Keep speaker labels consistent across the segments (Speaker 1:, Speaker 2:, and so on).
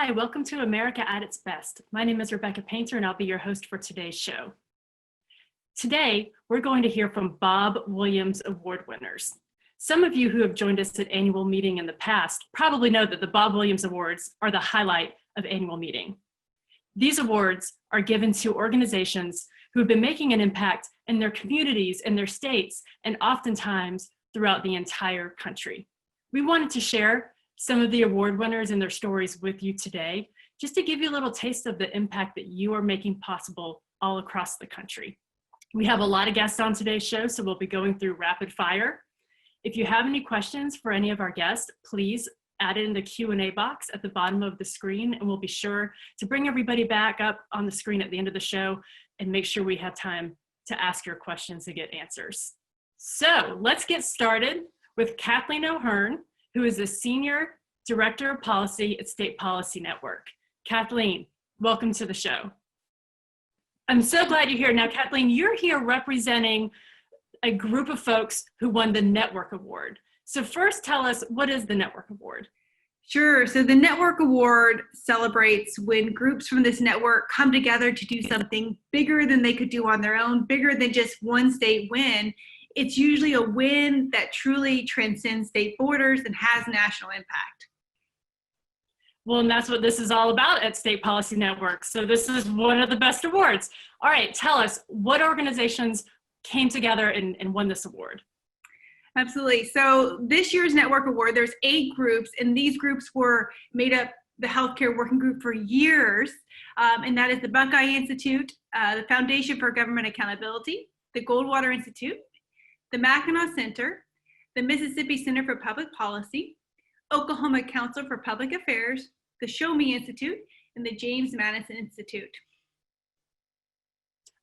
Speaker 1: Hi, welcome to America at its Best. My name is Rebecca Painter and I'll be your host for today's show. Today, we're going to hear from Bob Williams Award winners. Some of you who have joined us at annual meeting in the past probably know that the Bob Williams Awards are the highlight of annual meeting. These awards are given to organizations who have been making an impact in their communities, in their states, and oftentimes throughout the entire country. We wanted to share some of the award winners and their stories with you today, just to give you a little taste of the impact that you are making possible all across the country. We have a lot of guests on today's show, so we'll be going through rapid fire. If you have any questions for any of our guests, please add it in the Q&A box at the bottom of the screen, and we'll be sure to bring everybody back up on the screen at the end of the show and make sure we have time to ask your questions and get answers. So let's get started with Kathleen O'Hearn, who is the Senior Director of Policy at State Policy Network. Kathleen, welcome to the show. I'm so glad you're here. Now, Kathleen, you're here representing a group of folks who won the Network Award. So first, tell us, what is the Network Award?
Speaker 2: Sure. So the Network Award celebrates when groups from this network come together to do something bigger than they could do on their own, bigger than just one state win. It's usually a win that truly transcends state borders and has national impact.
Speaker 1: Well, and that's what this is all about at State Policy Network. So this is one of the best awards. All right, tell us, what organizations came together and won this award?
Speaker 2: Absolutely. So this year's Network Award, there's 8 groups, and these groups were made up the healthcare working group for years, and that is the Buckeye Institute, the Foundation for Government Accountability, the Goldwater Institute, the Mackinac Center, the Mississippi Center for Public Policy, Oklahoma Council for Public Affairs, the Show Me Institute, and the James Madison Institute.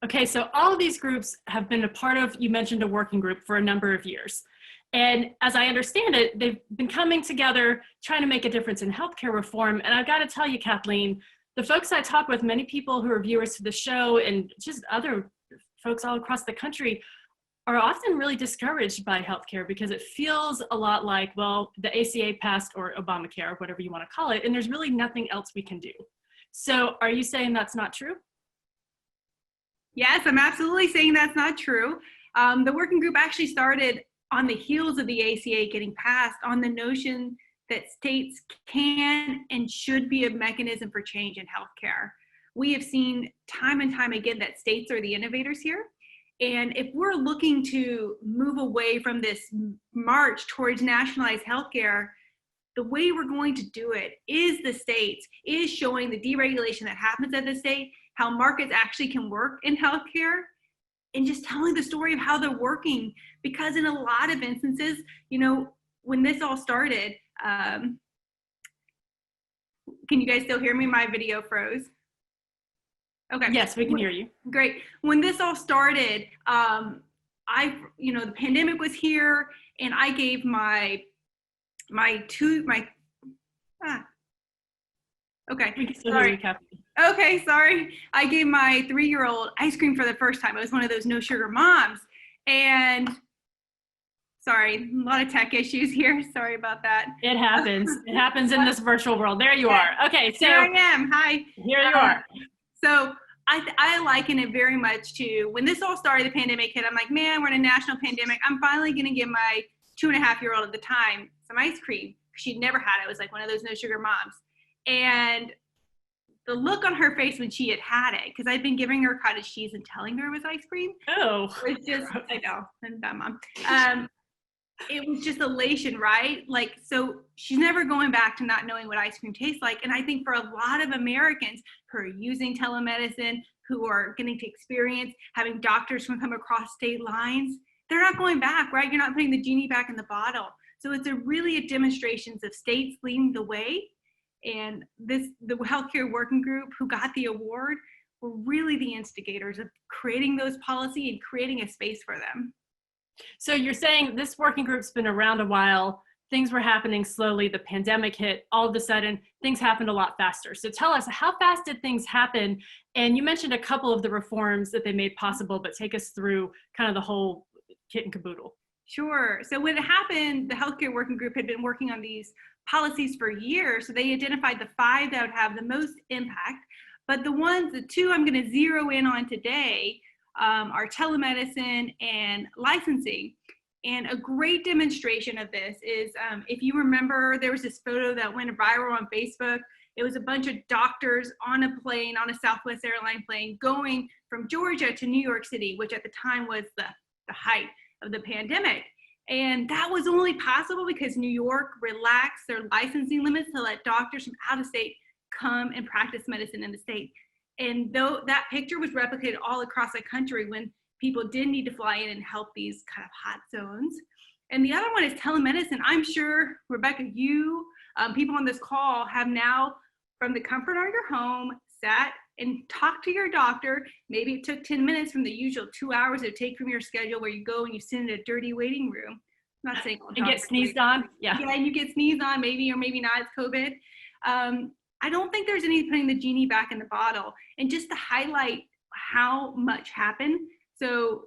Speaker 1: Okay, so all of these groups have been a part of, you mentioned a working group for a number of years. And as I understand it, they've been coming together, trying to make a difference in healthcare reform. And I've got to tell you, Kathleen, the folks I talk with, many people who are viewers to the show and just other folks all across the country, are often really discouraged by healthcare because it feels a lot like, well, the ACA passed, or Obamacare, whatever you want to call it, and there's really nothing else we can do. So are you saying that's not true?
Speaker 2: Yes, I'm absolutely saying that's not true. The working group actually started on the heels of the ACA getting passed, on the notion that states can and should be a mechanism for change in healthcare. We have seen time and time again that states are the innovators here. And if we're looking to move away from this march towards nationalized healthcare, the way we're going to do it is the states, is showing the deregulation that happens at the state, how markets actually can work in healthcare, and just telling the story of how they're working. Because in a lot of instances, you know, when this all started, can you guys still hear me? My video froze. Okay.
Speaker 1: Yes, we can hear you.
Speaker 2: Great. When this all started, the pandemic was here, and I gave I gave my 3-year-old ice cream for the first time. It was one of those no sugar moms. And sorry, a lot of tech issues here. Sorry about that.
Speaker 1: It happens. It happens in this virtual world. There you are. Okay, so
Speaker 2: here I am. Hi.
Speaker 1: Here you are.
Speaker 2: So I liken it very much to when this all started, the pandemic hit. I'm like, man, we're in a national pandemic. I'm finally going to give my 2.5-year-old at the time some ice cream. She'd never had it. It was like one of those no sugar moms. And the look on her face when she had it, because I'd been giving her cottage cheese and telling her it was ice cream.
Speaker 1: Oh.
Speaker 2: It was just, I know, I'm that mom. It was just elation, right? Like, so she's never going back to not knowing what ice cream tastes like. And I think for a lot of Americans who are using telemedicine, who are getting to experience having doctors from come across state lines, they're not going back, right? You're not putting the genie back in the bottle. So it's really a demonstrations of states leading the way. And the healthcare working group who got the award were really the instigators of creating those policy and creating a space for them.
Speaker 1: So you're saying this working group's been around a while, things were happening slowly, the pandemic hit, all of a sudden things happened a lot faster. So tell us, how fast did things happen? And you mentioned a couple of the reforms that they made possible, but take us through kind of the whole kit and caboodle.
Speaker 2: Sure. So when it happened, the healthcare working group had been working on these policies for years. So they identified the 5 that would have the most impact. But the 2 I'm going to zero in on today are telemedicine and licensing. And a great demonstration of this is, if you remember, there was this photo that went viral on Facebook. It was a bunch of doctors on a plane, on a Southwest airline plane, going from Georgia to New York City, which at the time was the height of the pandemic. And that was only possible because New York relaxed their licensing limits to let doctors from out of state come and practice medicine in the state. And though that picture was replicated all across the country when people did need to fly in and help these kind of hot zones. And the other one is telemedicine. I'm sure, Rebecca, you, people on this call have now, from the comfort of your home, sat and talked to your doctor. Maybe it took 10 minutes from the usual 2 hours it would take from your schedule, where you go and you sit in a dirty waiting room. I'm not saying
Speaker 1: and get sneezed on. Yeah,
Speaker 2: and you get sneezed on, maybe or maybe not, it's COVID. I don't think there's any putting the genie back in the bottle. And just to highlight how much happened. So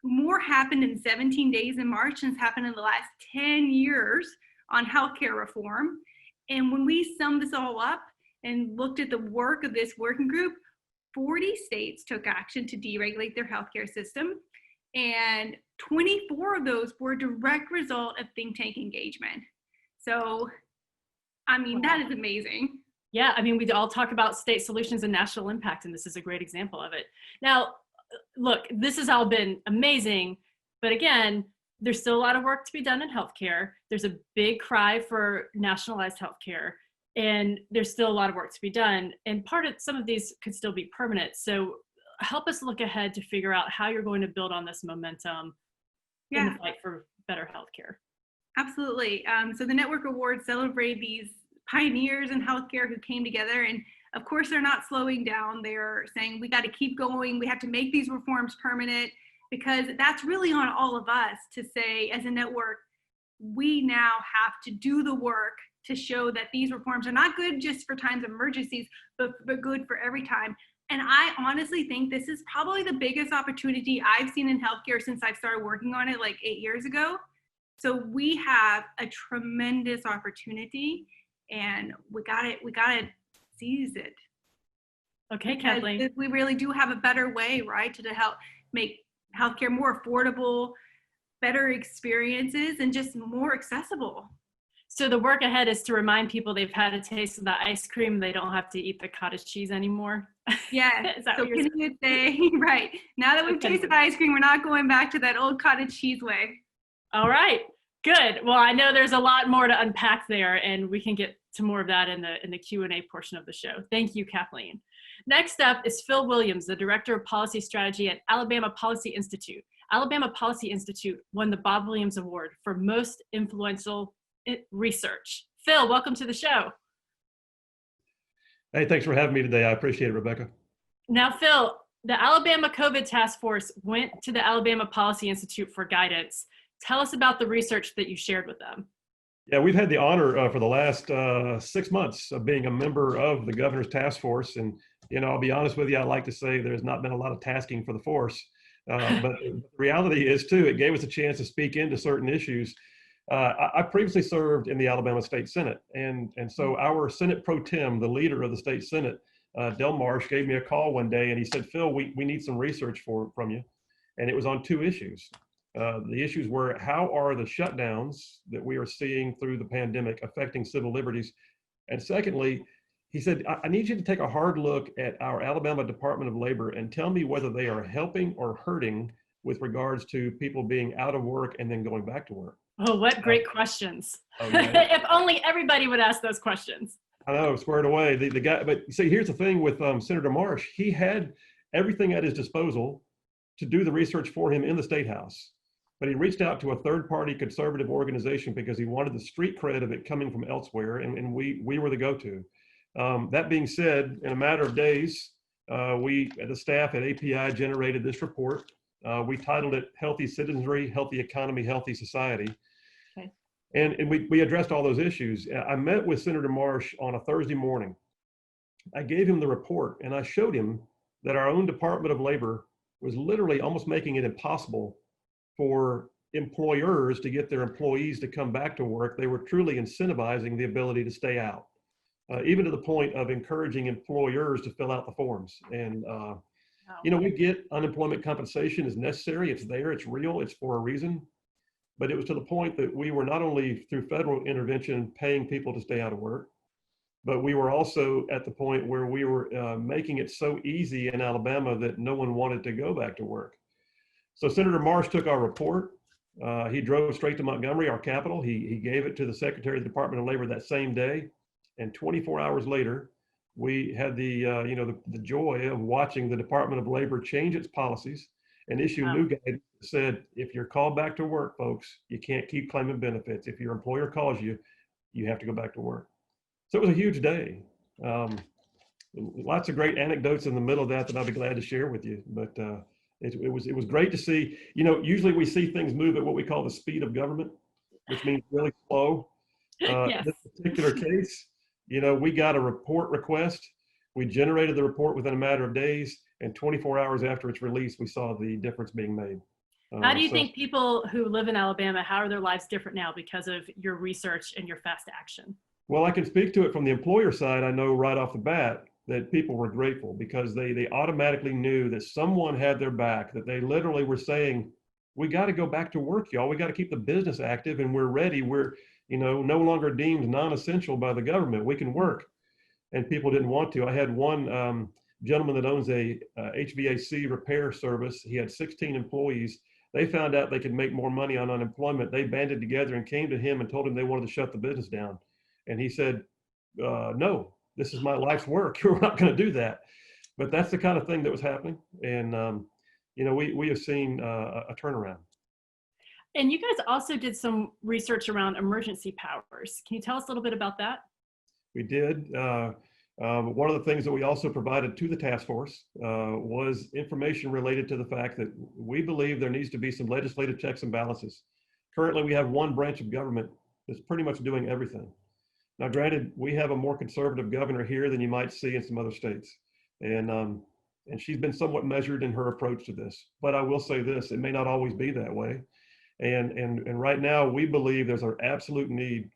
Speaker 2: more happened in 17 days in March than has happened in the last 10 years on healthcare reform. And when we summed this all up and looked at the work of this working group, 40 states took action to deregulate their healthcare system. And 24 of those were a direct result of think tank engagement. So, I mean, that is amazing.
Speaker 1: Yeah, I mean, we all talk about state solutions and national impact, and this is a great example of it. Now, look, this has all been amazing, but again, there's still a lot of work to be done in healthcare. There's a big cry for nationalized healthcare, and there's still a lot of work to be done. And part of some of these could still be permanent. So help us look ahead to figure out how you're going to build on this momentum in the fight for better healthcare.
Speaker 2: Absolutely. So the Network Awards celebrate these pioneers in healthcare who came together, and of course they're not slowing down. They're saying we got to keep going. We have to make these reforms permanent, because that's really on all of us to say, as a network, we now have to do the work to show that these reforms are not good just for times of emergencies, but good for every time. And I honestly think this is probably the biggest opportunity I've seen in healthcare since I've started working on it like 8 years ago. So we have a tremendous opportunity, and we gotta seize it.
Speaker 1: Okay, Kathleen.
Speaker 2: We really do have a better way, right, to help make healthcare more affordable, better experiences, and just more accessible.
Speaker 1: So the work ahead is to remind people they've had a taste of the ice cream, they don't have to eat the cottage cheese anymore.
Speaker 2: Yeah.
Speaker 1: Is that
Speaker 2: so
Speaker 1: what you're
Speaker 2: saying? Say, right. Now that we've tasted ice cream, we're not going back to that old cottage cheese way.
Speaker 1: All right, good. Well, I know there's a lot more to unpack there, and we can get to more of that in the Q&A portion of the show. Thank you, Kathleen. Next up is Phil Williams, the Director of Policy Strategy at Alabama Policy Institute. Alabama Policy Institute won the Bob Williams Award for Most Influential Research. Phil, welcome to the show.
Speaker 3: Hey, thanks for having me today. I appreciate it, Rebecca.
Speaker 1: Now, Phil, the Alabama COVID Task Force went to the Alabama Policy Institute for guidance. Tell us about the research that you shared with them.
Speaker 3: Yeah, we've had the honor for the last 6 months of being a member of the governor's task force. And, you know, I'll be honest with you, I like to say there's not been a lot of tasking for the force. But the reality is, too, it gave us a chance to speak into certain issues. I previously served in the Alabama State Senate. And so our Senate Pro Tem, the leader of the state Senate, Del Marsh, gave me a call one day and he said, Phil, we need some research from you. And it was on 2 issues. The issues were, how are the shutdowns that we are seeing through the pandemic affecting civil liberties? And secondly, he said, I need you to take a hard look at our Alabama Department of Labor and tell me whether they are helping or hurting with regards to people being out of work and then going back to work.
Speaker 1: Oh, what great questions.
Speaker 3: Oh, yeah.
Speaker 1: If only everybody would ask those questions.
Speaker 3: I know, squared away. The guy, but see, here's the thing with Senator Marsh. He had everything at his disposal to do the research for him in the State House. But he reached out to a third-party conservative organization because he wanted the street cred of it coming from elsewhere, and we were the go-to. That being said, in a matter of days, we, the staff at API, generated this report. We titled it Healthy Citizenry, Healthy Economy, Healthy Society.
Speaker 1: Okay.
Speaker 3: And we addressed all those issues. I met with Senator Marsh on a Thursday morning. I gave him the report, and I showed him that our own Department of Labor was literally almost making it impossible for employers to get their employees to come back to work. They were truly incentivizing the ability to stay out, even to the point of encouraging employers to fill out the forms. And, you know, we get unemployment compensation is necessary. It's there, it's real, it's for a reason. But it was to the point that we were not only through federal intervention paying people to stay out of work, but we were also at the point where we were making it so easy in Alabama that no one wanted to go back to work. So Senator Marsh took our report. He drove straight to Montgomery, our capital. He gave it to the Secretary of the Department of Labor that same day. And 24 hours later, we had the joy of watching the Department of Labor change its policies and issue new guidance that said, if you're called back to work, folks, you can't keep claiming benefits. If your employer calls you, you have to go back to work. So it was a huge day. Lots of great anecdotes in the middle of that I'll be glad to share with you. But it was great to see. You know, usually we see things move at what we call the speed of government, which means really slow.
Speaker 1: Yes.
Speaker 3: In this particular case, you know, we got a report request. We generated the report within a matter of days, and 24 hours after its release, we saw the difference being made.
Speaker 1: How do you think people who live in Alabama, how are their lives different now because of your research and your fast action?
Speaker 3: Well, I can speak to it from the employer side. I know right off the bat that people were grateful because they automatically knew that someone had their back, that they literally were saying, we got to go back to work, y'all. We got to keep the business active, and we're ready. We're, you know, no longer deemed non-essential by the government. We can work. And people didn't want to. I had one gentleman that owns a HVAC repair service. He had 16 employees. They found out they could make more money on unemployment. They banded together and came to him and told him they wanted to shut the business down. And he said, no, this is my life's work. We're not going to do that. But that's the kind of thing that was happening. And, you know, we have seen a turnaround.
Speaker 1: And you guys also did some research around emergency powers. Can you tell us a little bit about that?
Speaker 3: We did. One of the things that we also provided to the task force was information related to the fact that we believe there needs to be some legislative checks and balances. Currently, we have one branch of government that's pretty much doing everything. Now, granted, we have a more conservative governor here than you might see in some other states. And she's been somewhat measured in her approach to this. But I will say this, it may not always be that way. And right now, we believe there's an absolute need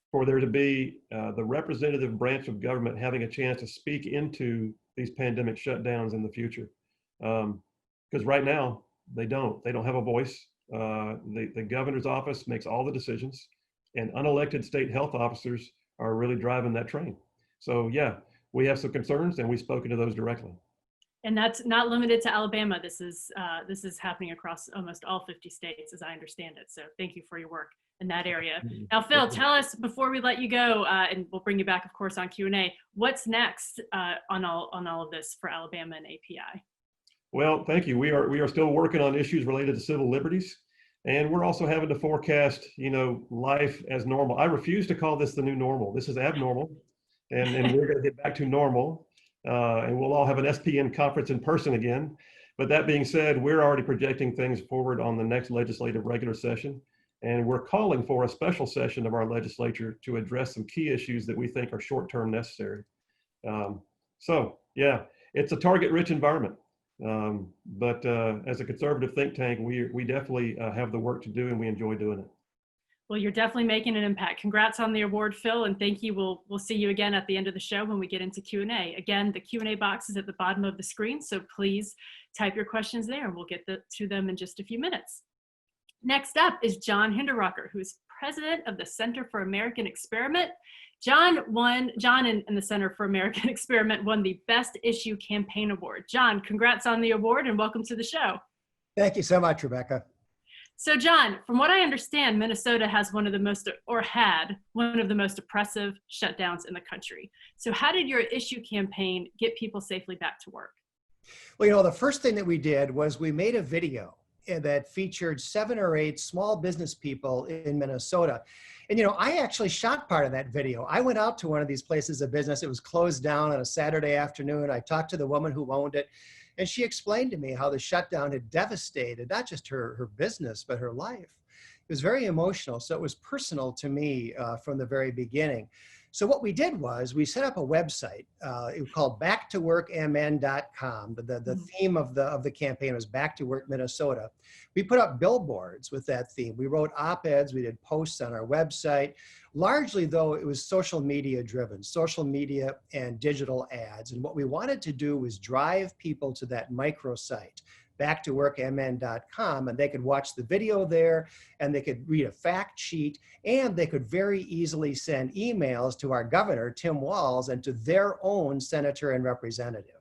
Speaker 3: for there to be the representative branch of government having a chance to speak into these pandemic shutdowns in the future. Because right now, they don't have a voice. The governor's office makes all the decisions, and unelected state health officers are really driving that train. So yeah, we have some concerns, and we've spoken to those directly.
Speaker 1: And that's not limited to Alabama. This is happening across almost all 50 states, as I understand it. So thank you for your work in that area. Now, Phil, tell us before we let you go, and we'll bring you back, of course, on Q&A. What's next on all of this for Alabama and API? Well,
Speaker 3: thank you. We are still working on issues related to civil liberties, and we're also having to forecast, you know, life as normal. I refuse to call this the new normal. This is abnormal, and we're going to get back to normal. And we'll all have an SPN conference in person again. But that being said, we're already projecting things forward on the next legislative regular session. And we're calling for a special session of our legislature to address some key issues that we think are short-term necessary. So yeah, it's a target-rich environment. But as a conservative think tank, we definitely have the work to do, and we enjoy doing it.
Speaker 1: Well, you're definitely making an impact. Congrats on the award, Phil, and thank you. We'll see you again at the end of the show when we get into Q&A. Again, the Q&A box is at the bottom of the screen, so please type your questions there, and we'll get to them in just a few minutes. Next up is John Hinderrocker, who is president of the Center for American Experiment. John and the Center for American Experiment won the Best Issue Campaign Award. John, congrats on the award, and welcome to the show.
Speaker 4: Thank you so much, Rebecca.
Speaker 1: So John, from what I understand, Minnesota had one of the most oppressive shutdowns in the country. So how did your issue campaign get people safely back to work?
Speaker 4: Well, you know, the first thing that we did was we made a video that featured 7 or 8 small business people in Minnesota. And, you know, I actually shot part of that video. I went out to one of these places of business. It was closed down on a Saturday afternoon. I talked to the woman who owned it, and she explained to me how the shutdown had devastated not just her business, but her life. It was very emotional. So it was personal to me from the very beginning. So what we did was we set up a website. It was called backtoworkmn.com. The theme of the campaign was Back to Work Minnesota. We put up billboards with that theme. We wrote op-eds. We did posts on our website. Largely, though, it was social media driven, social media and digital ads. And what we wanted to do was drive people to that microsite, backtoworkmn.com, and they could watch the video there, and they could read a fact sheet, and they could very easily send emails to our governor, Tim Walz, and to their own senator and representative.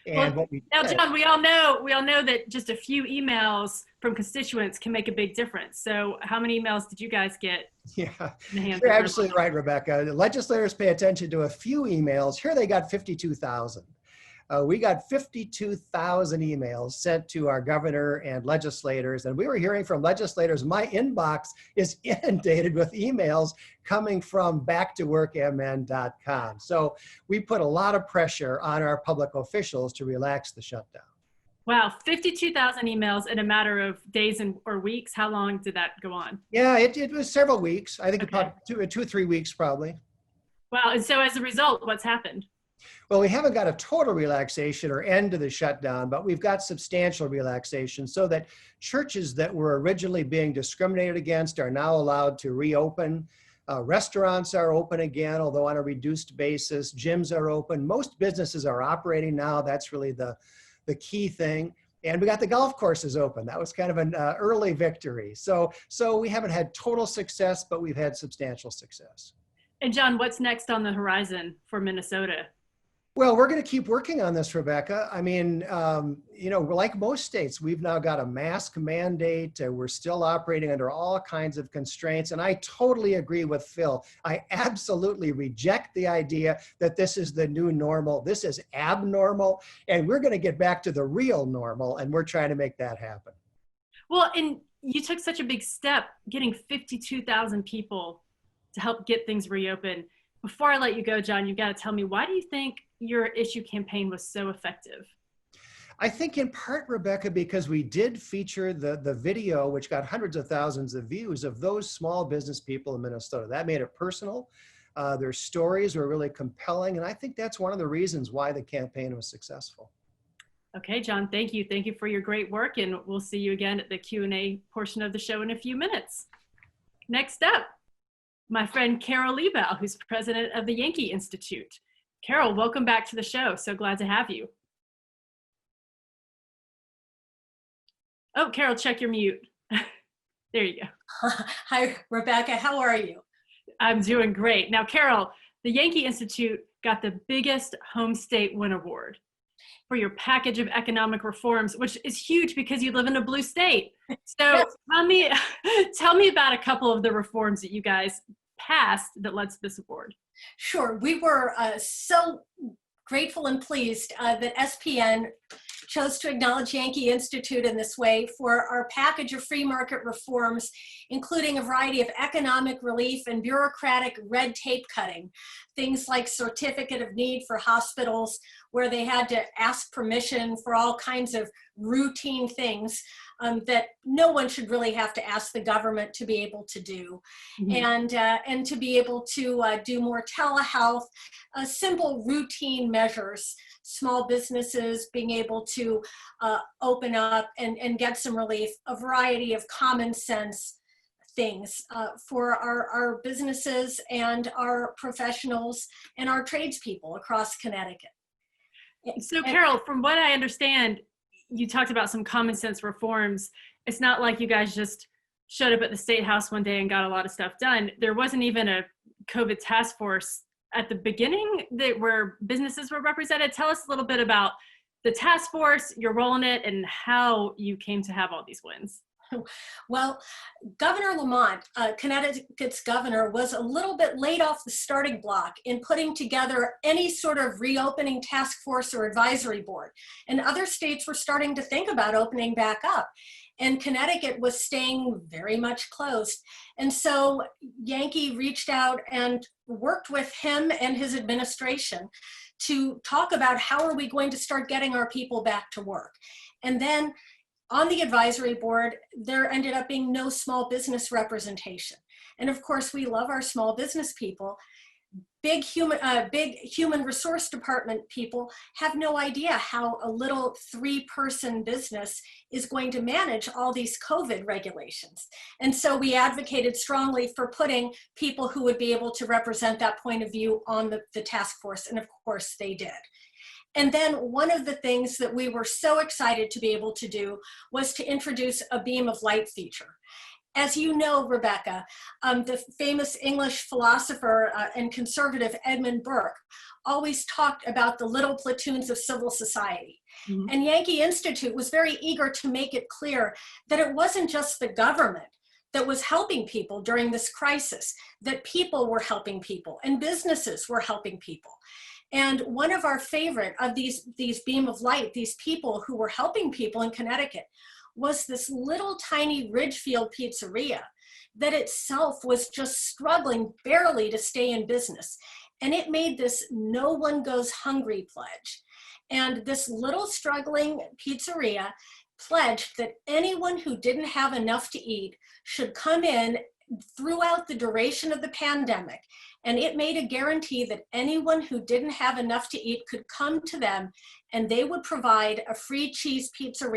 Speaker 4: And
Speaker 1: well, now, John, we all know that just a few emails from constituents can make a big difference. So how many emails did you guys get?
Speaker 4: Yeah, you're absolutely right, Rebecca. The legislators pay attention to a few emails. Here they got 52,000. We got 52,000 emails sent to our governor and legislators, and we were hearing from legislators. My inbox is inundated with emails coming from backtoworkmn.com. So we put a lot of pressure on our public officials to relax the shutdown.
Speaker 1: Wow, 52,000 emails in a matter of days or weeks. How long did that go on?
Speaker 4: Yeah, it was several weeks. I think
Speaker 1: Okay.
Speaker 4: about two or 3 weeks probably.
Speaker 1: Wow, and so as a result, what's happened?
Speaker 4: Well, we haven't got a total relaxation or end to the shutdown, but we've got substantial relaxation so that churches that were originally being discriminated against are now allowed to reopen. Restaurants are open again, although on a reduced basis. Gyms are open. Most businesses are operating now. That's really the key thing. And we got the golf courses open. That was kind of an early victory. So we haven't had total success, but we've had substantial success.
Speaker 1: And John, what's next on the horizon for Minnesota?
Speaker 4: Well, we're going to keep working on this, Rebecca. I mean, like most states, we've now got a mask mandate. We're still operating under all kinds of constraints. And I totally agree with Phil. I absolutely reject the idea that this is the new normal. This is abnormal. And we're going to get back to the real normal. And we're trying to make that happen.
Speaker 1: Well, and you took such a big step getting 52,000 people to help get things reopened. Before I let you go, John, you've got to tell me, why do you think your issue campaign was so effective?
Speaker 4: I think in part, Rebecca, because we did feature the video, which got hundreds of thousands of views, of those small business people in Minnesota. That made it personal. Their stories were really compelling. And I think that's one of the reasons why the campaign was successful.
Speaker 1: Okay, John, thank you. Thank you for your great work. And we'll see you again at the Q&A portion of the show in a few minutes. Next up, my friend Carol Liebau, who's president of the Yankee Institute. Carol, welcome back to the show. So glad to have you. Oh, Carol, check your mute. There you go.
Speaker 5: Hi, Rebecca. How are you?
Speaker 1: I'm doing great. Now, Carol, the Yankee Institute got the biggest home state win award for your package of economic reforms, which is huge because you live in a blue state. So yes. Tell me about a couple of the reforms that you guys passed that led to this award.
Speaker 5: Sure. We were so grateful and pleased that SPN chose to acknowledge Yankee Institute in this way for our package of free market reforms, including a variety of economic relief and bureaucratic red tape cutting. Things like certificate of need for hospitals, where they had to ask permission for all kinds of routine things that no one should really have to ask the government to be able to do. Mm-hmm. And to be able to do more telehealth, simple routine measures, small businesses being able to open up and get some relief, a variety of common sense things for our businesses and our professionals and our tradespeople across Connecticut.
Speaker 1: So Carol, from what I understand, you talked about some common sense reforms. It's not like you guys just showed up at the State House one day and got a lot of stuff done. There wasn't even a COVID task force at the beginning where businesses were represented. Tell us a little bit about the task force, your role in it, and how you came to have all these wins.
Speaker 5: Well, Governor Lamont, Connecticut's governor, was a little bit late off the starting block in putting together any sort of reopening task force or advisory board. And other states were starting to think about opening back up. And Connecticut was staying very much closed. And so Yankee reached out and worked with him and his administration to talk about how are we going to start getting our people back to work. And then on the advisory board, there ended up being no small business representation. And of course, we love our small business people. Big human resource department people have no idea how a little 3-person business is going to manage all these COVID regulations. And so we advocated strongly for putting people who would be able to represent that point of view on the task force. And of course they did. And then one of the things that we were so excited to be able to do was to introduce a beam of light feature. As you know, Rebecca, the famous English philosopher and conservative Edmund Burke always talked about the little platoons of civil society. Mm-hmm. And Yankee Institute was very eager to make it clear that it wasn't just the government that was helping people during this crisis, that people were helping people and businesses were helping people. And one of our favorite of these beam of light, these people who were helping people in Connecticut, was this little tiny Ridgefield pizzeria that itself was just struggling barely to stay in business. And it made this "no one goes hungry" pledge. And this little struggling pizzeria pledged that anyone who didn't have enough to eat should come in throughout the duration of the pandemic. And it made a guarantee that anyone who didn't have enough to eat could come to them and they would provide a free cheese pizza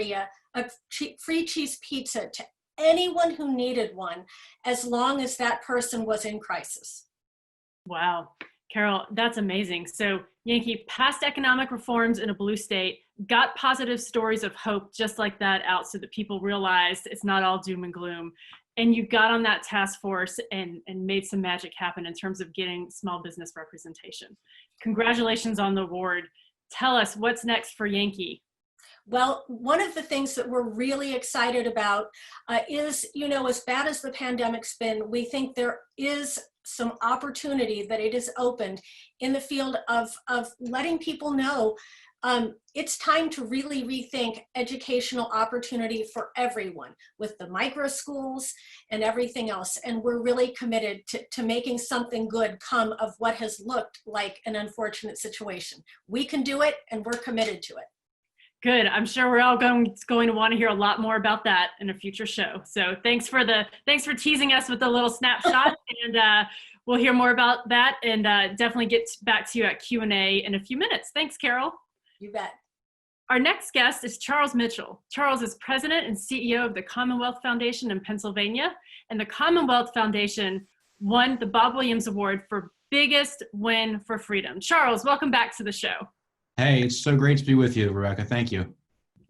Speaker 5: to anyone who needed one, as long as that person was in crisis.
Speaker 1: Wow, Carol, that's amazing. So Yankee passed economic reforms in a blue state, got positive stories of hope just like that out so that people realized it's not all doom and gloom. And you got on that task force and made some magic happen in terms of getting small business representation. Congratulations on the award. Tell us what's next for Yankee.
Speaker 5: Well, one of the things that we're really excited about is, as bad as the pandemic's been, we think there is some opportunity that it has opened in the field of letting people know it's time to really rethink educational opportunity for everyone with the micro schools and everything else. And we're really committed to making something good come of what has looked like an unfortunate situation. We can do it, and we're committed to it.
Speaker 1: Good. I'm sure we're all going to want to hear a lot more about that in a future show. So thanks for teasing us with a little snapshot, and we'll hear more about that and definitely get back to you at Q&A in a few minutes. Thanks, Carol.
Speaker 5: You bet.
Speaker 1: Our next guest is Charles Mitchell. Charles is president and CEO of the Commonwealth Foundation in Pennsylvania, and the Commonwealth Foundation won the Bob Williams Award for Biggest Win for Freedom. Charles, welcome back to the show.
Speaker 6: Hey, it's so great to be with you, Rebecca. Thank you.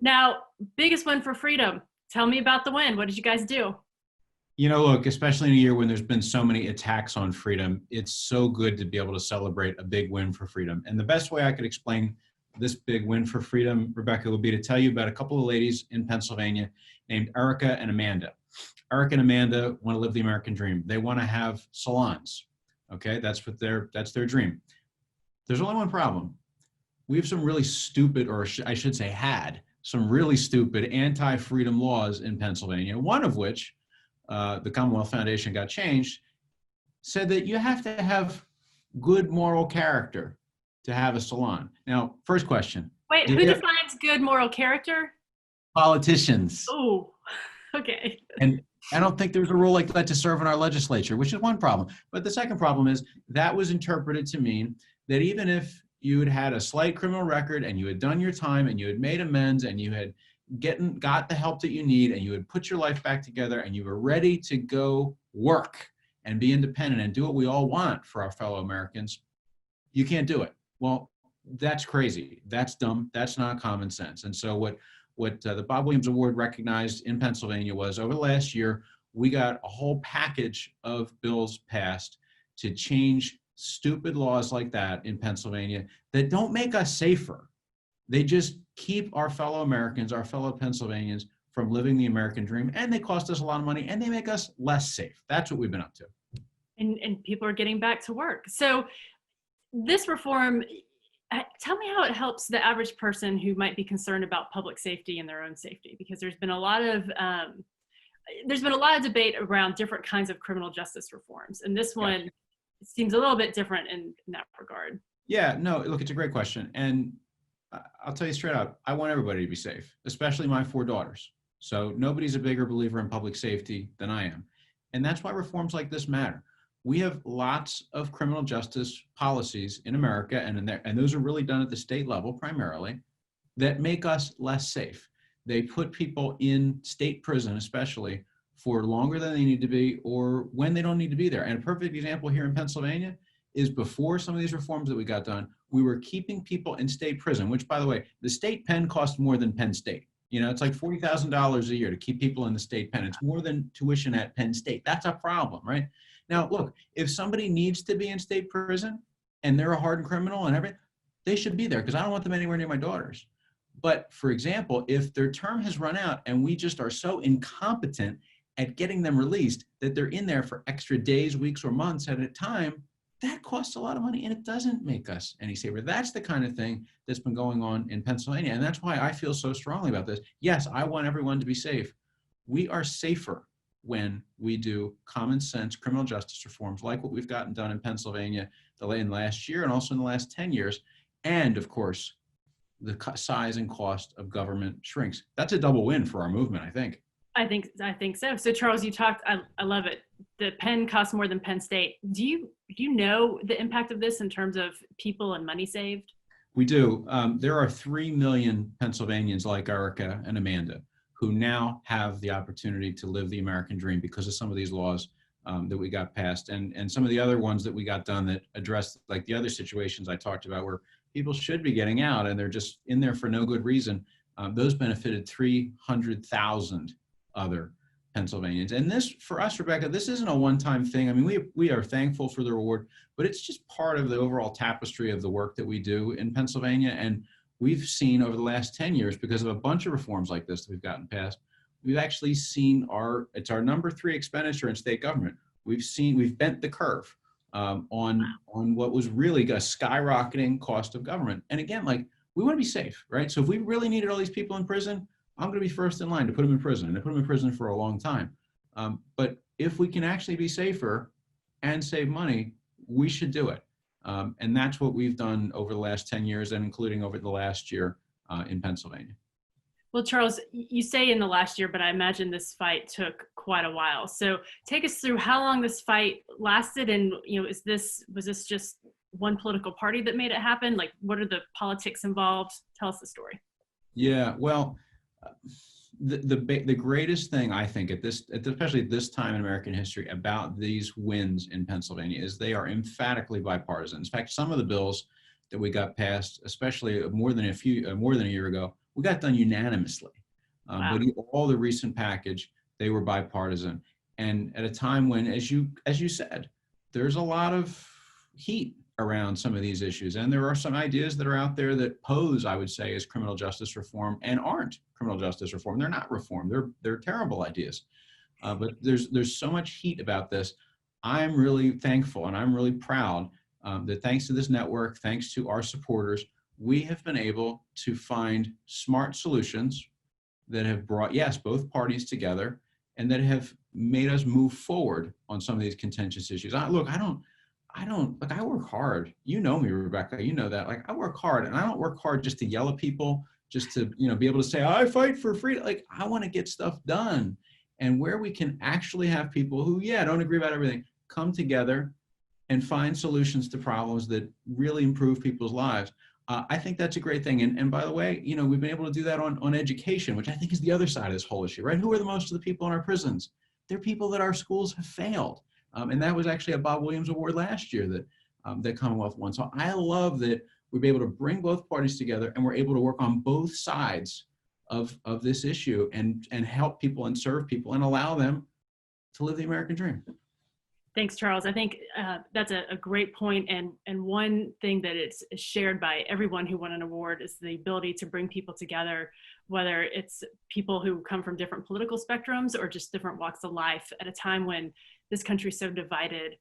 Speaker 1: Now, Biggest Win for Freedom. Tell me about the win. What did you guys do?
Speaker 6: Look, especially in a year when there's been so many attacks on freedom, it's so good to be able to celebrate a big win for freedom. And the best way I could explain this big win for freedom, Rebecca, would be to tell you about a couple of ladies in Pennsylvania named Erica and Amanda. Erica and Amanda want to live the American dream. They want to have salons. Okay, that's their dream. There's only one problem. We have some really stupid, or I should say had some really stupid anti-freedom laws in Pennsylvania, one of which the Commonwealth Foundation got changed, said that you have to have good moral character to have a salon. Now, first question.
Speaker 1: Wait, who defines good moral character?
Speaker 6: Politicians.
Speaker 1: Oh, okay.
Speaker 6: And I don't think there's a rule like that to serve in our legislature, which is one problem. But the second problem is that was interpreted to mean that even if you had a slight criminal record and you had done your time and you had made amends and you had got the help that you need and you had put your life back together and you were ready to go work and be independent and do what we all want for our fellow Americans, you can't do it. Well, that's crazy. That's dumb. That's not common sense. And so what the Bob Williams Award recognized in Pennsylvania was over the last year, we got a whole package of bills passed to change stupid laws like that in Pennsylvania that don't make us safer. They just keep our fellow Americans, our fellow Pennsylvanians from living the American dream, and they cost us a lot of money and they make us less safe. That's what we've been up to.
Speaker 1: And people are getting back to work. So this reform, tell me how it helps the average person who might be concerned about public safety and their own safety, because there's been a lot of debate around different kinds of criminal justice reforms, and this one seems a little bit different in that regard.
Speaker 6: Yeah, no, look, it's a great question, and I'll tell you straight out, I want everybody to be safe, especially my 4 daughters. So nobody's a bigger believer in public safety than I am. And that's why reforms like this matter. We have lots of criminal justice policies in America, and those are really done at the state level primarily, that make us less safe. They put people in state prison, especially, for longer than they need to be or when they don't need to be there. And a perfect example here in Pennsylvania is before some of these reforms that we got done, we were keeping people in state prison, which, by the way, the state pen costs more than Penn State. You know, it's like $40,000 a year to keep people in the state pen. It's more than tuition at Penn State. That's a problem, right? Now, look, if somebody needs to be in state prison and they're a hardened criminal and everything, they should be there because I don't want them anywhere near my daughters. But for example, if their term has run out and we just are so incompetent at getting them released that they're in there for extra days, weeks, or months at a time, that costs a lot of money and it doesn't make us any safer. That's the kind of thing that's been going on in Pennsylvania. And that's why I feel so strongly about this. Yes, I want everyone to be safe. We are safer when we do common sense criminal justice reforms like what we've gotten done in Pennsylvania in the last year and also in the last 10 years. And of course, the size and cost of government shrinks. That's a double win for our movement, I think.
Speaker 1: I think so. So Charles, you talked, I love it. The Penn costs more than Penn State. Do you know the impact of this in terms of people and money saved?
Speaker 6: We do. There are 3 million Pennsylvanians like Erica and Amanda who now have the opportunity to live the American dream because of some of these laws that we got passed and some of the other ones that we got done that address like the other situations I talked about where people should be getting out and they're just in there for no good reason. Those benefited 300,000 other Pennsylvanians. And this, for us, Rebecca, this isn't a one-time thing. I mean, we are thankful for the reward, but it's just part of the overall tapestry of the work that we do in Pennsylvania. And we've seen over the last 10 years, because of a bunch of reforms like this that we've gotten passed, we've actually seen it's our number 3 expenditure in state government. We've bent the curve on what was really a skyrocketing cost of government. And again, like, we want to be safe, right? So if we really needed all these people in prison, I'm going to be first in line to put them in prison, and to put them in prison for a long time. But if we can actually be safer and save money, we should do it. And that's what we've done over the last 10 years and including over the last year in Pennsylvania.
Speaker 1: Well, Charles, you say in the last year, but I imagine this fight took quite a while. So take us through how long this fight lasted, and was this just one political party that made it happen? Like, what are the politics involved? Tell us the story.
Speaker 6: Yeah, well, the greatest thing I think especially at this time in American history about these wins in Pennsylvania is they are emphatically bipartisan. In fact, some of the bills that we got passed, especially more than a year ago, we got done unanimously.
Speaker 1: Wow.
Speaker 6: But all the recent package, they were bipartisan. And at a time when, as you said, there's a lot of heat around some of these issues. And there are some ideas that are out there that pose, I would say, as criminal justice reform and aren't criminal justice reform. They're not reform. They're terrible ideas. But there's so much heat about this. I'm really thankful and I'm really proud that thanks to this network, thanks to our supporters, we have been able to find smart solutions that have brought, yes, both parties together and that have made us move forward on some of these contentious issues. I work hard. You know me, Rebecca, you know that. Like, I work hard, and I don't work hard just to yell at people, just to, be able to say, I fight for freedom. Like, I want to get stuff done. And where we can actually have people who, don't agree about everything, come together and find solutions to problems that really improve people's lives. I think that's a great thing. And by the way, we've been able to do that on education, which I think is the other side of this whole issue, right? Who are the most of the people in our prisons? They're people that our schools have failed. And that was actually a Bob Williams Award last year that Commonwealth won. So I love that we've been able to bring both parties together and we're able to work on both sides of this issue and help people and serve people and allow them to live the American dream.
Speaker 1: Thanks, Charles. I think that's a great point. And one thing that is shared by everyone who won an award is the ability to bring people together, whether it's people who come from different political spectrums or just different walks of life at a time when this country's so divided.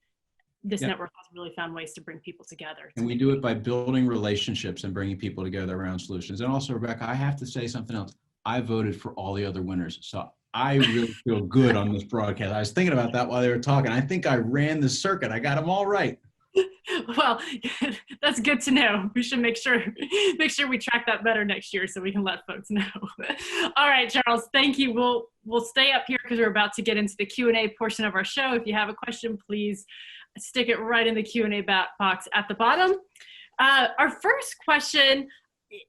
Speaker 1: This network has really found ways to bring people together.
Speaker 6: And we do it by building relationships and bringing people together around solutions. And also, Rebecca, I have to say something else. I voted for all the other winners. So I really feel good on this broadcast. I was thinking about that while they were talking. I think I ran the circuit. I got them all right.
Speaker 1: Well, that's good to know. We should make sure we track that better next year so we can let folks know. All right, Charles, thank you. We'll stay up here because we're about to get into the Q&A portion of our show. If you have a question, please stick it right in the Q&A box at the bottom. Our first question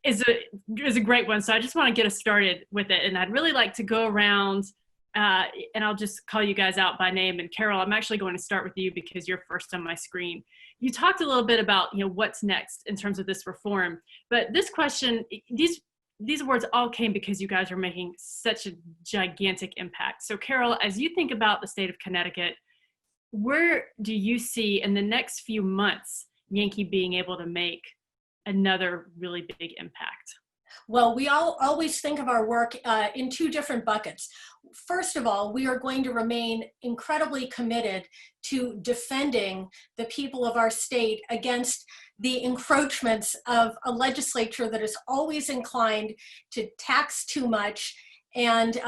Speaker 1: is a great one, so I just want to get us started with it, and I'd really like to go around and I'll just call you guys out by name. And Carol, I'm actually going to start with you because you're first on my screen. You talked a little bit about, what's next in terms of this reform, but this question, these awards all came because you guys are making such a gigantic impact. So Carol, as you think about the state of Connecticut, where do you see in the next few months Yankee being able to make another really big impact?
Speaker 5: Well, we always think of our work in two different buckets. First of all, we are going to remain incredibly committed to defending the people of our state against the encroachments of a legislature that is always inclined to tax too much and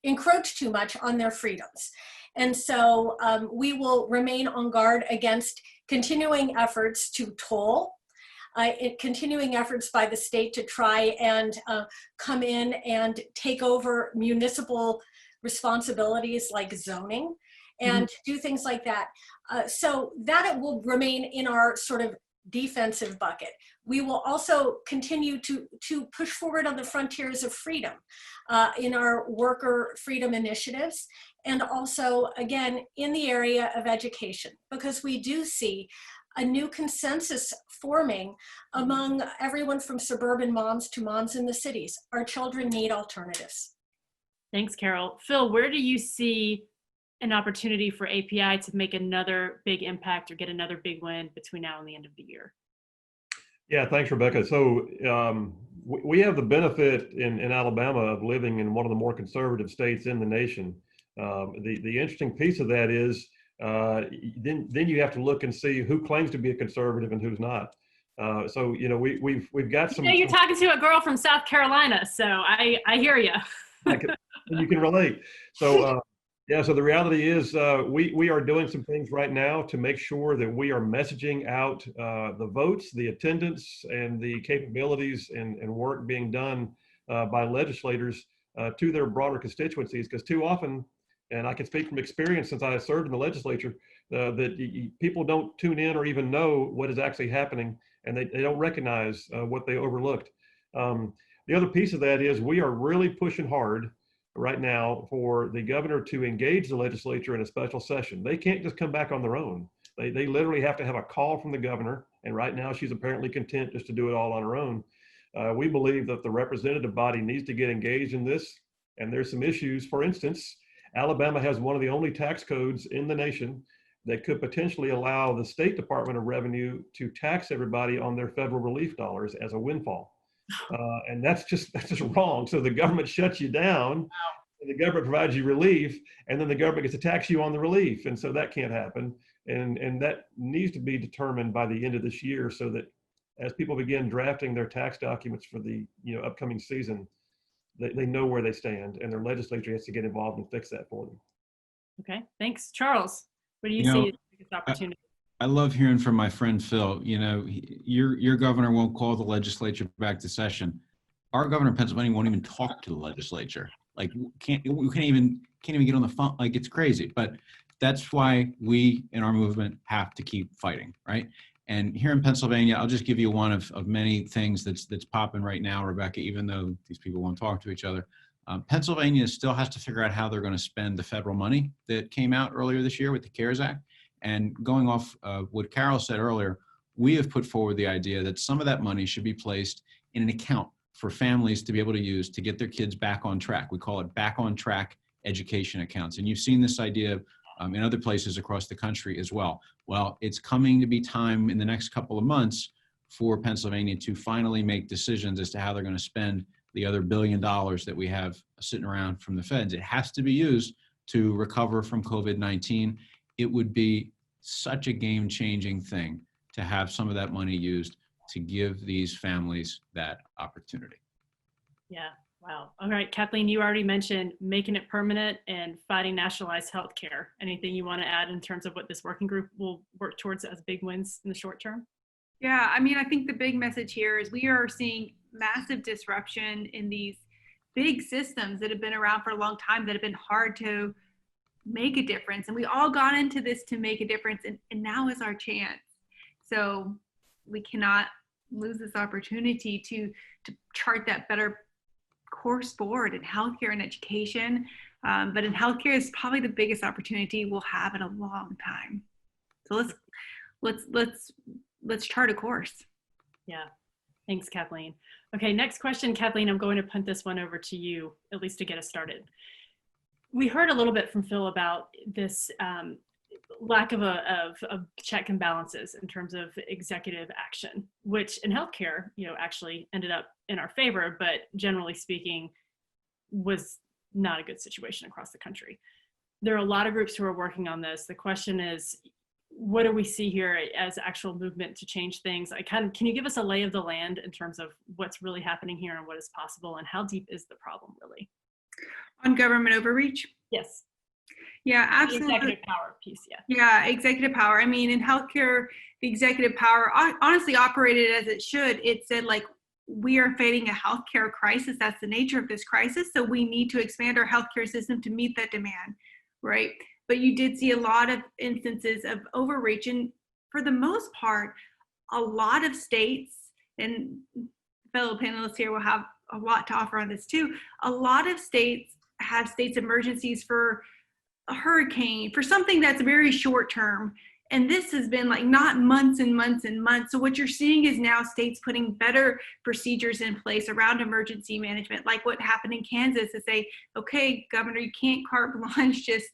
Speaker 5: encroach too much on their freedoms. And so we will remain on guard against continuing efforts to toll, continuing efforts by the state to try and come in and take over municipal responsibilities like zoning and do things like that. So that it will remain in our sort of defensive bucket. We will also continue to push forward on the frontiers of freedom in our worker freedom initiatives, and also, again, in the area of education, because we do see a new consensus forming among everyone from suburban moms to moms in the cities. Our children need alternatives.
Speaker 1: Thanks, Carol. Phil, where do you see an opportunity for API to make another big impact or get another big win between now and the end of the year?
Speaker 3: Yeah, thanks, Rebecca. So we have the benefit in Alabama of living in one of the more conservative states in the nation. The interesting piece of that is then you have to look and see who claims to be a conservative and who's not. So we've got some.
Speaker 1: You're talking to a girl from South Carolina, so I hear you.
Speaker 3: You can relate. So yeah, so the reality is we are doing some things right now to make sure that we are messaging out the votes, the attendance, and the capabilities and work being done by legislators to their broader constituencies, because too often, and I can speak from experience since I served in the legislature, that people don't tune in or even know what is actually happening, and they don't recognize what they overlooked. The other piece of that is we are really pushing hard right now for the governor to engage the legislature in a special session. They can't just come back on their own. They literally have to have a call from the governor, and right now she's apparently content just to do it all on her own. We believe that the representative body needs to get engaged in this, and there's some issues. For instance, Alabama has one of the only tax codes in the nation that could potentially allow the State Department of Revenue to tax everybody on their federal relief dollars as a windfall. And that's just wrong. So the government shuts you down, and the government provides you relief, and then the government gets to tax you on the relief. And so that can't happen. And that needs to be determined by the end of this year, so that as people begin drafting their tax documents for the upcoming season, they know where they stand, and their legislature has to get involved and fix that for them.
Speaker 1: Okay, thanks. Charles, what do you see as the biggest opportunity?
Speaker 6: I love hearing from my friend Phil. Your governor won't call the legislature back to session. Our governor in Pennsylvania won't even talk to the legislature. Like, we can't even get on the phone. Like, it's crazy. But that's why we in our movement have to keep fighting, right? And here in Pennsylvania, I'll just give you one of many things that's popping right now, Rebecca, even though these people won't talk to each other. Pennsylvania still has to figure out how they're going to spend the federal money that came out earlier this year with the CARES Act. And going off what Carol said earlier, we have put forward the idea that some of that money should be placed in an account for families to be able to use to get their kids back on track. We call it back on track education accounts. And you've seen this idea in other places across the country as well. Well, it's coming to be time in the next couple of months for Pennsylvania to finally make decisions as to how they're going to spend the other $1 billion that we have sitting around from the feds. It has to be used to recover from COVID-19. It would be such a game-changing thing to have some of that money used to give these families that opportunity.
Speaker 1: Yeah, Wow. All right, Kathleen, you already mentioned making it permanent and fighting nationalized healthcare. Anything you want to add in terms of what this working group will work towards as big wins in the short term?
Speaker 2: Yeah, I mean, I think the big message here is we are seeing massive disruption in these big systems that have been around for a long time, that have been hard to make a difference. And we all got into this to make a difference, and now is our chance. So we cannot lose this opportunity to chart that better course forward in healthcare and education. But in healthcare is probably the biggest opportunity we'll have in a long time. So let's chart a course.
Speaker 1: Yeah. Thanks, Kathleen. Okay, next question, Kathleen, I'm going to punt this one over to you, at least to get us started. We heard a little bit from Phil about this lack of check and balances in terms of executive action, which in healthcare, actually ended up in our favor, but generally speaking, was not a good situation across the country. There are a lot of groups who are working on this. The question is, what do we see here as actual movement to change things? Can you give us a lay of the land in terms of what's really happening here and what is possible, and how deep is the problem really?
Speaker 2: On government overreach?
Speaker 1: Yes.
Speaker 2: Yeah, absolutely.
Speaker 1: The executive power piece, yeah.
Speaker 2: Yeah, executive power. I mean, in healthcare, the executive power honestly operated as it should. It said, like, we are facing a healthcare crisis. That's the nature of this crisis. So we need to expand our healthcare system to meet that demand, right? But you did see a lot of instances of overreach. And for the most part, a lot of states, and fellow panelists here will have a lot to offer on this too, a lot of states have states emergencies for a hurricane, for something that's very short term. And this has been like not months and months and months. So what you're seeing is now states putting better procedures in place around emergency management, like what happened in Kansas, to say, okay, governor, you can't carte blanche just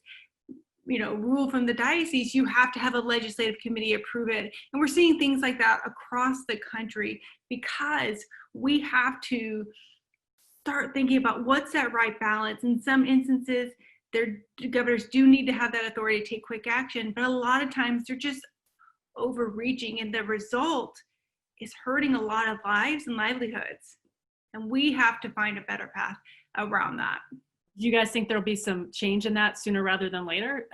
Speaker 2: rule from the diocese. You have to have a legislative committee approve it. And we're seeing things like that across the country, because we have to start thinking about what's that right balance. In some instances, governors do need to have that authority to take quick action, but a lot of times they're just overreaching, and the result is hurting a lot of lives and livelihoods. And we have to find a better path around that.
Speaker 1: Do you guys think there'll be some change in that sooner rather than later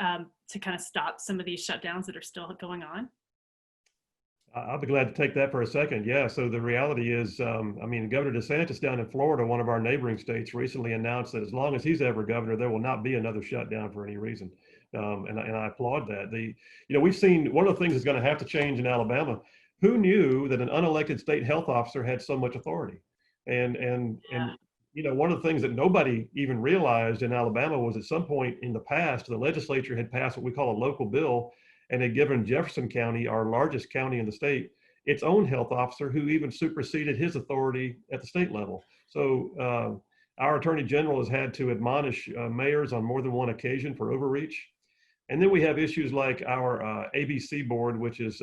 Speaker 1: to kind of stop some of these shutdowns that are still going on?
Speaker 3: I'll be glad to take that for a second. Yeah, so the reality is, Governor DeSantis down in Florida, one of our neighboring states, recently announced that as long as he's ever governor, there will not be another shutdown for any reason. And I applaud that. We've seen one of the things that's going to have to change in Alabama. Who knew that an unelected state health officer had so much authority? And one of the things that nobody even realized in Alabama was at some point in the past, the legislature had passed what we call a local bill, and had given Jefferson County, our largest county in the state, its own health officer, who even superseded his authority at the state level. So our attorney general has had to admonish mayors on more than one occasion for overreach. And then we have issues like our ABC board, which is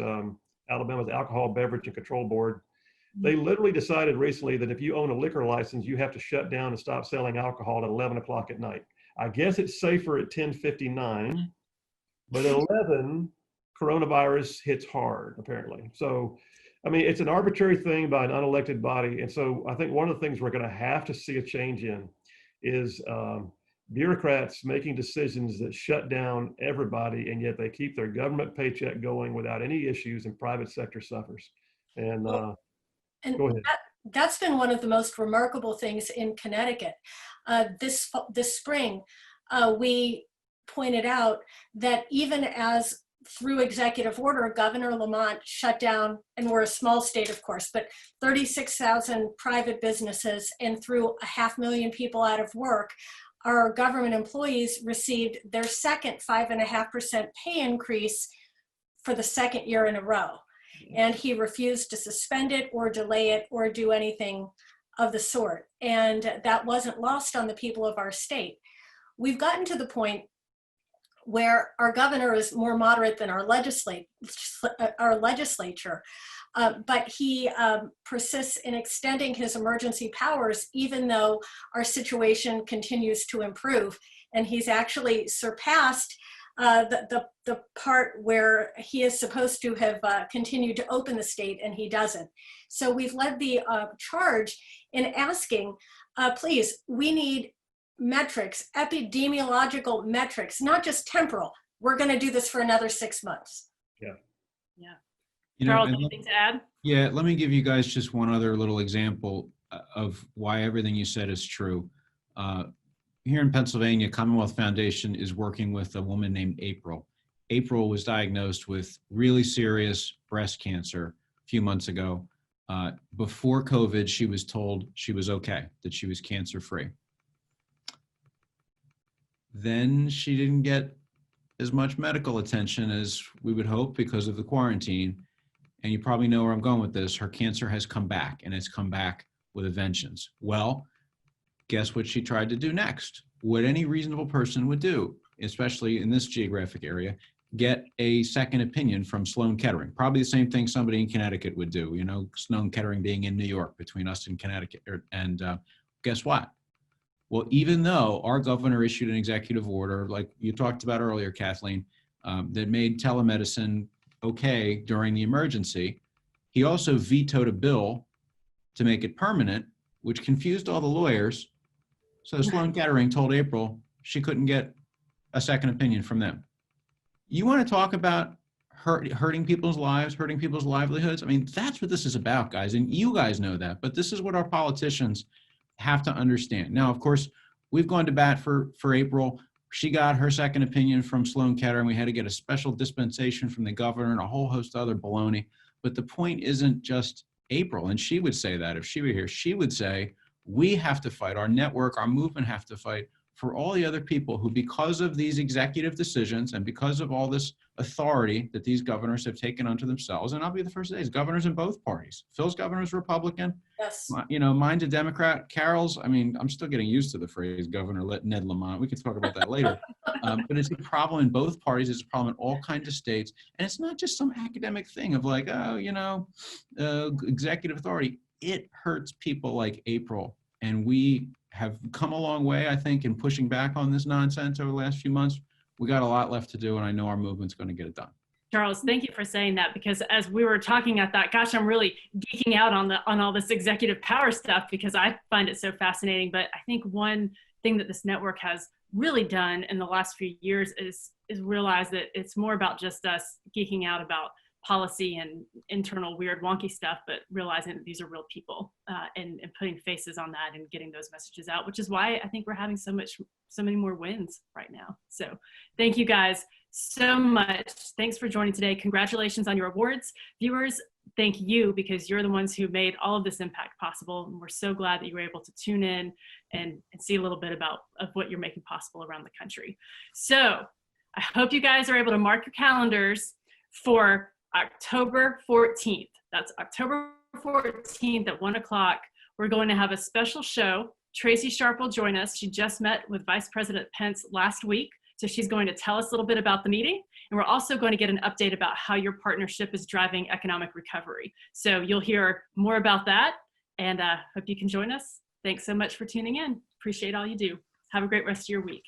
Speaker 3: Alabama's Alcohol, Beverage, and Control Board. They literally decided recently that if you own a liquor license, you have to shut down and stop selling alcohol at 11 o'clock at night. I guess it's safer at 10:59, but at 11, coronavirus hits hard, apparently. So, it's an arbitrary thing by an unelected body. And so I think one of the things we're going to have to see a change in is bureaucrats making decisions that shut down everybody, and yet they keep their government paycheck going without any issues, and private sector suffers. And go ahead.
Speaker 5: That's been one of the most remarkable things in Connecticut. This spring, we pointed out that even as through executive order, Governor Lamont shut down, and we're a small state, of course, but 36,000 private businesses, and threw 500,000 people out of work. Our government employees received their second 5.5% pay increase for the second year in a row. And he refused to suspend it or delay it or do anything of the sort. And that wasn't lost on the people of our state. We've gotten to the point where our governor is more moderate than our legislature, but he persists in extending his emergency powers, even though our situation continues to improve. And he's actually surpassed the part where he is supposed to have continued to open the state, and he doesn't. So we've led the charge in asking please, we need metrics, epidemiological metrics, not just temporal. We're going to do this for another 6 months.
Speaker 6: You know,
Speaker 1: Charles,
Speaker 6: and
Speaker 1: anything to add?
Speaker 6: yeah, let me give you guys just one other little example of why everything you said is true. Here in Pennsylvania, Commonwealth Foundation is working with a woman named April. April was diagnosed with really serious breast cancer a few months ago. Before COVID, she was told she was okay, that she was cancer-free. Then she didn't get as much medical attention as we would hope because of the quarantine. And you probably know where I'm going with this. Her cancer has come back, and it's come back with a vengeance. Well, guess what she tried to do next? What any reasonable person would do, especially in this geographic area, get a second opinion from Sloan Kettering. Probably the same thing somebody in Connecticut would do, you know, Sloan Kettering being in New York between us and Connecticut. And guess what? Well, even though our governor issued an executive order, like you talked about earlier, Kathleen, that made telemedicine okay during the emergency, he also vetoed a bill to make it permanent, which confused all the lawyers. So Sloan Kettering told April she couldn't get a second opinion from them. You want to talk about hurting people's lives, hurting people's livelihoods? I mean, that's what this is about, guys, and you guys know that, but this is what our politicians have to understand. Now, of course, we've gone to bat for April. She got her second opinion from Sloan Kettering. We had to get a special dispensation from the governor and a whole host of other baloney. But the point isn't just April, and she would say that if she were here, she would say, we have to fight, our network, our movement have to fight for all the other people who, because of these executive decisions and because of all this authority that these governors have taken unto themselves, and I'll be the first to say, governors in both parties. Phil's governor is Republican.
Speaker 5: Yes.
Speaker 6: You know, mine's a Democrat. Carol's, I mean, I'm still getting used to the phrase Governor Ned Lamont. We can talk about that later. But it's a problem in both parties. It's a problem in all kinds of states. And it's not just some academic thing of like, oh, you know, executive authority. It hurts people like April. And we have come a long way, I think, in pushing back on this nonsense over the last few months. We got a lot left to do, and I know our movement's going to get it done.
Speaker 1: Charles, thank you for saying that, because as we were talking, I thought, gosh, I'm really geeking out on all this executive power stuff because I find it so fascinating. But I think one thing that this network has really done in the last few years is realize that it's more about just us geeking out about policy and internal weird wonky stuff, but realizing that these are real people and putting faces on that and getting those messages out, which is why I think we're having so many more wins right now. So thank you guys so much. Thanks for joining today. Congratulations on your awards. Viewers, thank you, because you're the ones who made all of this impact possible. And we're so glad that you were able to tune in and see a little bit of what you're making possible around the country. So I hope you guys are able to mark your calendars for October 14th. That's October 14th at 1 o'clock. We're going to have a special show. Tracy Sharp will join us. She just met with Vice President Pence last week. So she's going to tell us a little bit about the meeting. And we're also going to get an update about how your partnership is driving economic recovery. So you'll hear more about that, and hope you can join us. Thanks so much for tuning in. Appreciate all you do. Have a great rest of your week.